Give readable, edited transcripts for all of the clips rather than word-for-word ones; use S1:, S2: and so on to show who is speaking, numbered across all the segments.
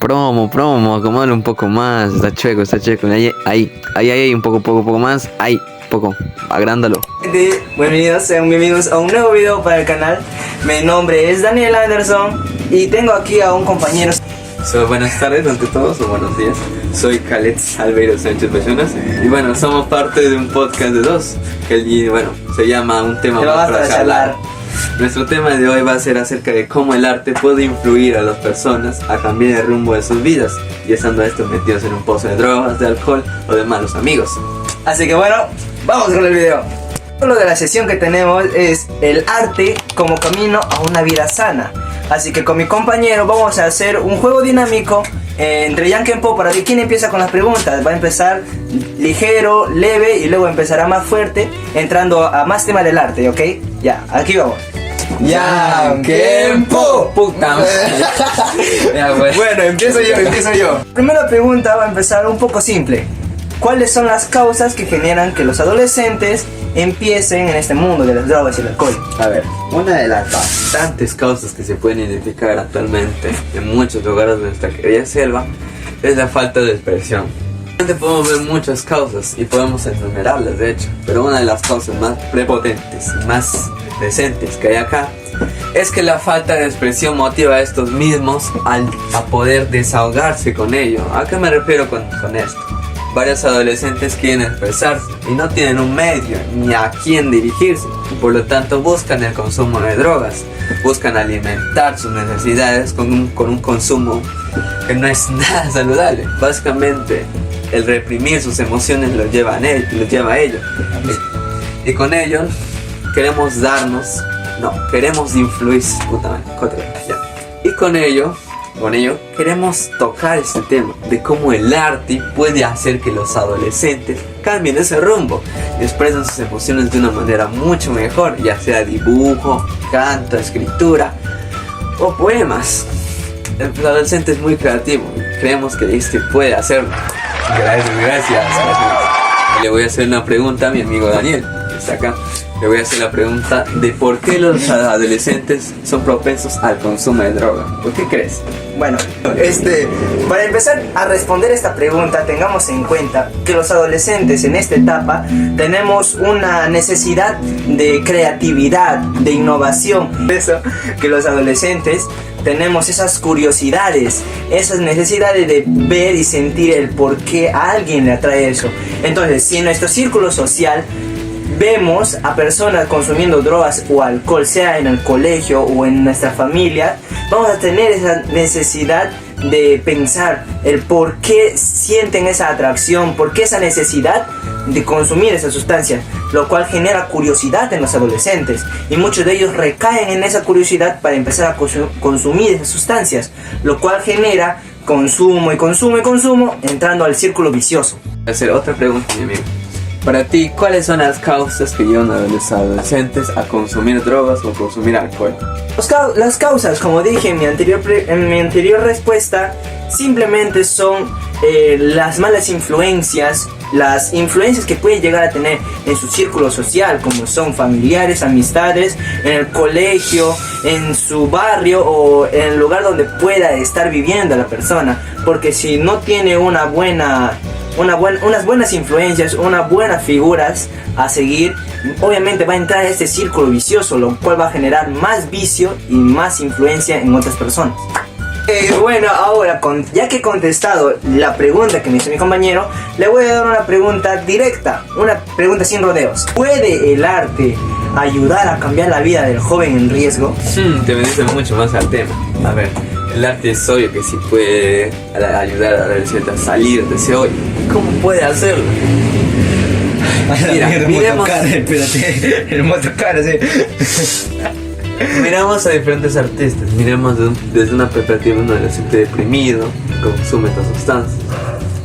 S1: promo, acomódalo un poco más, está chueco, ahí, un poco más, ahí, poco, agrándalo.
S2: Sean bienvenidos a un nuevo video para el canal. Mi nombre es Daniel Anderson y tengo aquí a un compañero.
S1: Buenas tardes ante todos, o buenos días. Soy Khaled Albeiro Sánchez Bellonas y bueno, somos parte de un podcast de dos que se llama Un tema más para charlar. Nuestro tema de hoy va a ser acerca de cómo el arte puede influir a las personas a cambiar el rumbo de sus vidas, y estando estos metidos en un pozo de drogas, de alcohol o de malos amigos.
S2: Así que bueno, vamos con el video. Lo de la sesión que tenemos es el arte como camino a una vida sana. Así que con mi compañero vamos a hacer un juego dinámico entre Yang y Po para ver quién empieza con las preguntas. Va a empezar ligero, leve y luego empezará más fuerte, entrando a más tema del arte, ¿ok? Ya, aquí vamos.
S1: Yang Po. Puta madre.
S2: Bueno, empiezo yo. Primera pregunta va a empezar un poco simple. ¿Cuáles son las causas que generan que los adolescentes empiecen en este mundo de las drogas y el alcohol?
S1: A ver, una de las bastantes causas que se pueden identificar actualmente en muchos lugares de nuestra querida selva es la falta de expresión. Podemos ver muchas causas y podemos enumerarlas, de hecho, pero una de las causas más prepotentes y más decentes que hay acá es que la falta de expresión motiva a estos mismos a poder desahogarse con ello. ¿A qué me refiero con esto? Varios adolescentes quieren expresarse y no tienen un medio ni a quién dirigirse, por lo tanto buscan el consumo de drogas, buscan alimentar sus necesidades con un consumo que no es nada saludable. Básicamente el reprimir sus emociones los lleva a ello, y con ello queremos influir, y con ello queremos tocar este tema de cómo el arte puede hacer que los adolescentes cambien ese rumbo y expresen sus emociones de una manera mucho mejor, ya sea dibujo, canto, escritura o poemas. El adolescente es muy creativo y creemos que este puede hacerlo. Gracias. Le voy a hacer una pregunta a mi amigo Daniel, que está acá. Le voy a hacer la pregunta de por qué los adolescentes son propensos al consumo de droga. ¿Por qué crees?
S2: Bueno, para empezar a responder esta pregunta, tengamos en cuenta que los adolescentes en esta etapa tenemos una necesidad de creatividad, de innovación. Por eso que los adolescentes tenemos esas curiosidades, esas necesidades de ver y sentir el por qué a alguien le atrae eso. Entonces, si en nuestro círculo social vemos a personas consumiendo drogas o alcohol, sea en el colegio o en nuestra familia, vamos a tener esa necesidad de pensar el por qué sienten esa atracción, por qué esa necesidad de consumir esa sustancia, lo cual genera curiosidad en los adolescentes y muchos de ellos recaen en esa curiosidad para empezar a consumir esas sustancias, lo cual genera consumo, entrando al círculo vicioso.
S1: Voy a hacer otra pregunta, mi amigo. Para ti, ¿cuáles son las causas que llevan a los adolescentes a consumir drogas o consumir alcohol?
S2: Las causas, como dije en mi anterior respuesta, simplemente son las malas influencias, las influencias que pueden llegar a tener en su círculo social, como son familiares, amistades, en el colegio, en su barrio o en el lugar donde pueda estar viviendo la persona. Porque si no tiene unas buenas influencias, unas buenas figuras a seguir, obviamente va a entrar en este círculo vicioso, lo cual va a generar más vicio y más influencia en otras personas. Bueno, ahora ya que he contestado la pregunta que me hizo mi compañero, le voy a dar una pregunta directa, una pregunta sin rodeos. ¿Puede el arte ayudar a cambiar la vida del joven en riesgo?
S1: Te metiste mucho más al tema. A ver, el arte es obvio que sí puede ayudar a la adolescente a salir de ese hoyo. ¿Cómo puede hacerlo?
S2: Mira, el motocar, sí.
S1: Miramos a diferentes artistas, miramos desde una perspectiva de un adolescente deprimido que consume estas sustancias.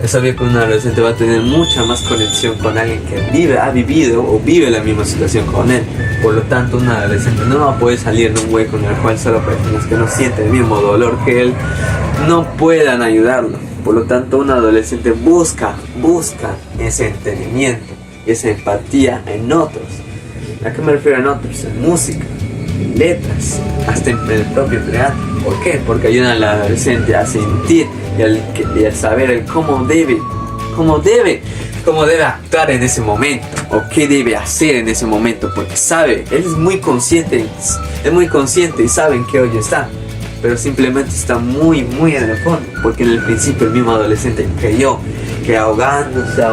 S1: Es obvio que un adolescente va a tener mucha más conexión con alguien que ha vivido o vive la misma situación con él. Por lo tanto, un adolescente no va a poder salir de un hueco en el cual solo personas que no sienten el mismo dolor que él no puedan ayudarlo. Por lo tanto, un adolescente busca ese entendimiento, esa empatía en otros. ¿A qué me refiero en otros? En música. letras, hasta en el propio teatro. ¿Por qué? Porque ayudan al adolescente a sentir y al saber cómo debe actuar en ese momento o qué debe hacer en ese momento, porque sabe, él es muy consciente y sabe en qué hoyo está, pero simplemente está muy en el fondo, porque en el principio el mismo adolescente creyó que ahogándose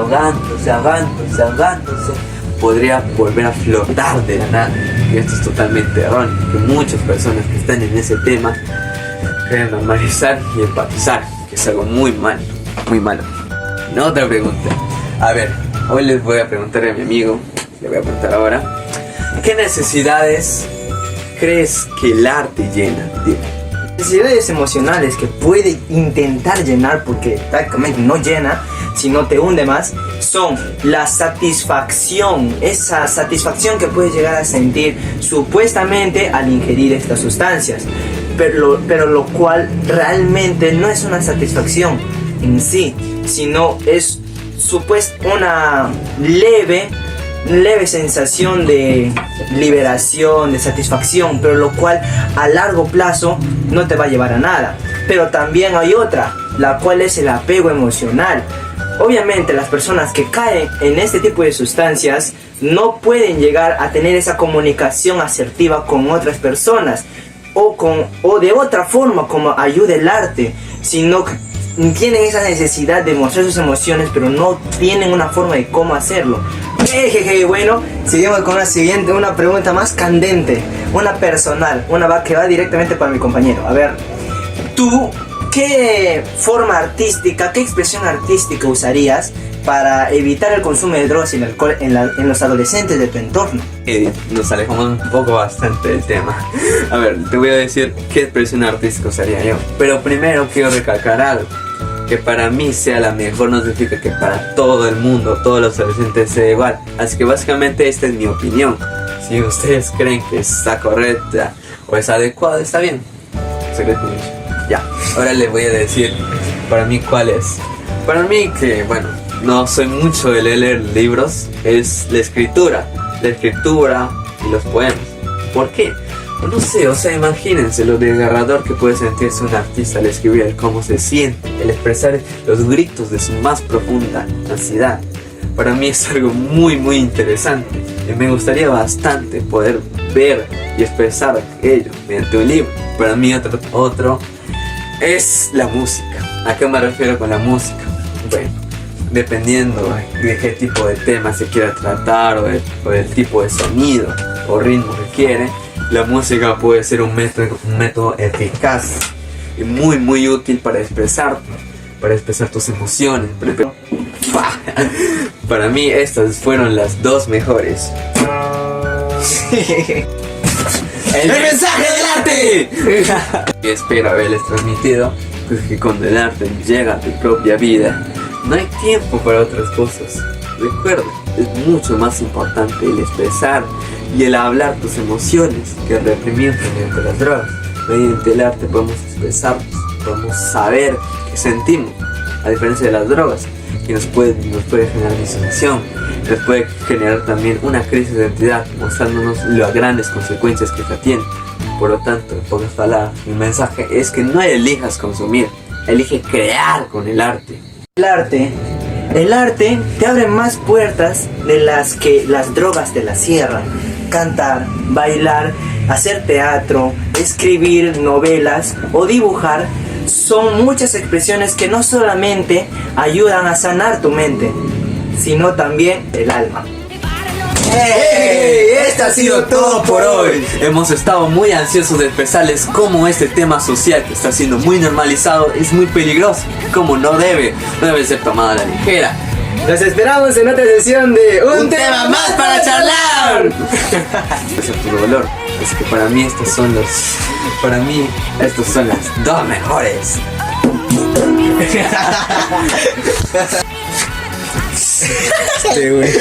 S1: podría volver a flotar de la nada, y esto es totalmente erróneo, que muchas personas que están en ese tema quieren normalizar y empatizar, que es algo muy malo. No, otra pregunta. A ver, hoy les voy a preguntar a mi amigo, le voy a preguntar ahora, ¿qué necesidades crees que el arte llena? Dime.
S2: Necesidades emocionales que puede intentar llenar, porque prácticamente no llena, sino te hunde más, son la satisfacción, esa satisfacción que puedes llegar a sentir supuestamente al ingerir estas sustancias, pero lo cual realmente no es una satisfacción en sí, sino es una leve sensación de liberación, de satisfacción, pero lo cual a largo plazo no te va a llevar a nada. Pero también hay otra, la cual es el apego emocional. Obviamente las personas que caen en este tipo de sustancias no pueden llegar a tener esa comunicación asertiva con otras personas o de otra forma como ayuda el arte, sino que tienen esa necesidad de mostrar sus emociones, pero no tienen una forma de cómo hacerlo. Bueno, seguimos con una pregunta más candente, una personal, que va directamente para mi compañero. A ver, tú, ¿qué forma artística, qué expresión artística usarías para evitar el consumo de drogas y el alcohol en los adolescentes de tu entorno?
S1: Nos alejamos un poco bastante del tema. A ver, te voy a decir qué expresión artística usaría yo. Pero primero quiero recalcar algo. Que para mí sea la mejor no significa que para todo el mundo, todos los adolescentes sea igual. Así que básicamente esta es mi opinión. Si ustedes creen que está correcta o es adecuada, está bien. Ya, ahora les voy a decir para mí cuál es. Para mí que, bueno, no soy mucho de leer libros, es la escritura y los poemas. ¿Por qué? No sé, o sea, imagínense lo desgarrador que puede sentirse un artista al escribir el cómo se siente, el expresar los gritos de su más profunda ansiedad. Para mí es algo muy interesante y me gustaría bastante poder ver y expresar ello mediante un libro. Para mí otro es la música. ¿A qué me refiero con la música? Bueno, dependiendo de qué tipo de tema se quiera tratar o del tipo de sonido o ritmo que quiere, la música puede ser un método eficaz y muy útil para expresar tus emociones. Para mí estas fueron las dos mejores. ¡El mensaje del arte! Y espero haberles transmitido pues, que cuando el arte llega a tu propia vida, no hay tiempo para otras cosas. Recuerda, es mucho más importante el expresar y el hablar tus emociones que el reprimir mediante las drogas. Mediante el arte podemos expresarnos, podemos saber qué sentimos, a diferencia de las drogas, que nos puede generar disociación, nos puede generar también una crisis de identidad, mostrándonos las grandes consecuencias que esta tiene. Por lo tanto, en pocas palabras, mi mensaje es que no elijas consumir, elige crear con el arte.
S2: El arte te abre más puertas de las que las drogas te las cierran. Cantar, bailar, hacer teatro, escribir novelas o dibujar son muchas expresiones que no solamente ayudan a sanar tu mente, sino también el alma.
S1: Esto ha sido todo por hoy. Hemos estado muy ansiosos de expresarles cómo este tema social que está siendo muy normalizado es muy peligroso, como no debe ser tomado a la ligera.
S2: Los esperamos en otra sesión de
S1: Un tema más para charlar. Es tu dolor. Es que para mí estos son las dos mejores. Sí, güey.